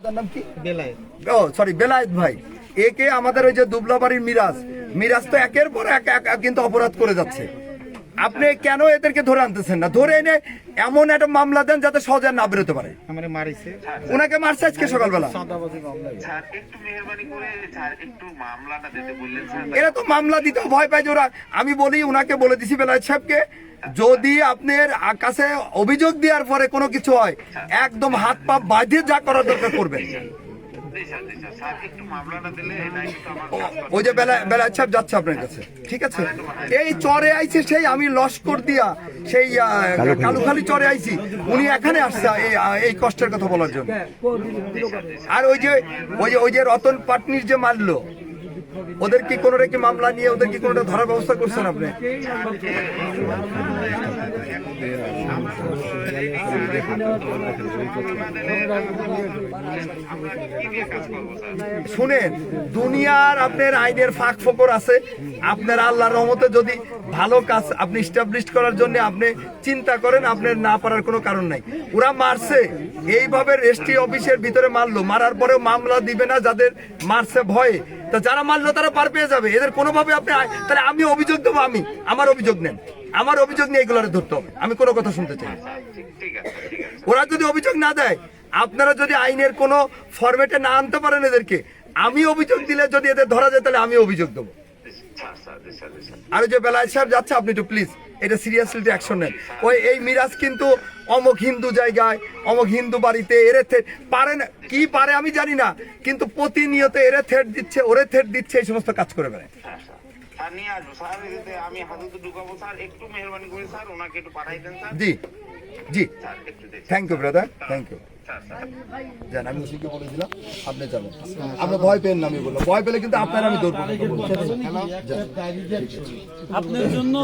আপনার নাম কি? বেলায়েত। ও সরি, বেলায়েত ভাই। একে আমাদের ওই যে দুবলাবাড়ির মিরাজ তো একের পর এক কিন্তু অপরাধ করে যাচ্ছে। আপনি কেন এদেরকে ধরে আনতেছেন না? ধরে এনে এমন একটা মামলা দেন যাতে সহজে না বেরোতে পারে। ওনাকে মারছে আজকে সকালবেলা। এরা তো মামলা দিতে ভয় পায় যে ওরা। আমি বলি, ওনাকে বলে দিছি বেলায়েত সাহেবকে, যদি আপনার কাছে অভিযোগ দেওয়ার পরে কোনো কিছু হয়, একদম হাত পা বাঁধিয়ে যা করার দরকার করবেন। ওই যে বেলায়েত সাহেব যাচ্ছে আপনার কাছে, ঠিক আছে? এই চরে আইছে সেই, আমি লস্কর দিয়া সেই কালুখালী চরে আইছি, উনি এখানে আসছে এই কষ্টের কথা বলার জন্য। আর ওই যে রতন পাটনির যে মারলো, ওদের কি কোনো রেখে মামলা নিয়ে ওদের কি কোনোটা ধরার ব্যবস্থা করছেন আপনি? শুনেন, দুনিয়ার আপনার আইনের ফাঁক ফোকর আছে। আপনার আল্লাহর রহমতে যদি ভালো কাজ আপনি এস্টাবলিশ করার জন্য আপনি চিন্তা করেন, আপনার না পারার কোনো কারণ নাই। ওরা মারছে এইভাবে রেজিস্ট্রি অফিসের ভিতরে মারলো, মারার পরেও মামলা দিবে না যাদের মারছে ভয়ে। তা যারা মারলো তারা পার পেয়ে যাবে। এদের কোনোভাবে আপনি, তাহলে আমি অভিযোগ দেবো, আমার অভিযোগ নেন, আমার অভিযোগ নিয়ে এগুলো ধরতে হবে। আমি কোনো কথা শুনতে চাই। ওরা যদি অভিযোগ না দেয়, আপনারা যদি আইনের কোনো ফরম্যাটে না আনতে পারেন এদেরকে, আমি অভিযোগ দিলে যদি এদের ধরা যায় তাহলে আমি অভিযোগ দেবো। আর যে বেলায়েত সাহেব যাচ্ছে, আপনি একটু প্লিজ এটা সিরিয়াসলি অ্যাকশন নেন। এই মিরাজ কিন্তু অমুক হিন্দু জায়গায়, অমুক হিন্দু বাড়িতে এরে পারে না, কি পারে আমি জানি না, কিন্তু প্রতিনিয়ত এরে থ্রেট দিচ্ছে, ওরে থ্রেট দিচ্ছে, এই সমস্ত কাজ করে বেড়ায়। জি জি, thank you brother, thank you. জান, আমি ওষুধকে বলেছিলাম আপনি যাবেন, আপনি ভয় পেন না। আমি বললাম ভয় পেলে কিন্তু আপনার আমি ধরবো আপনার জন্য।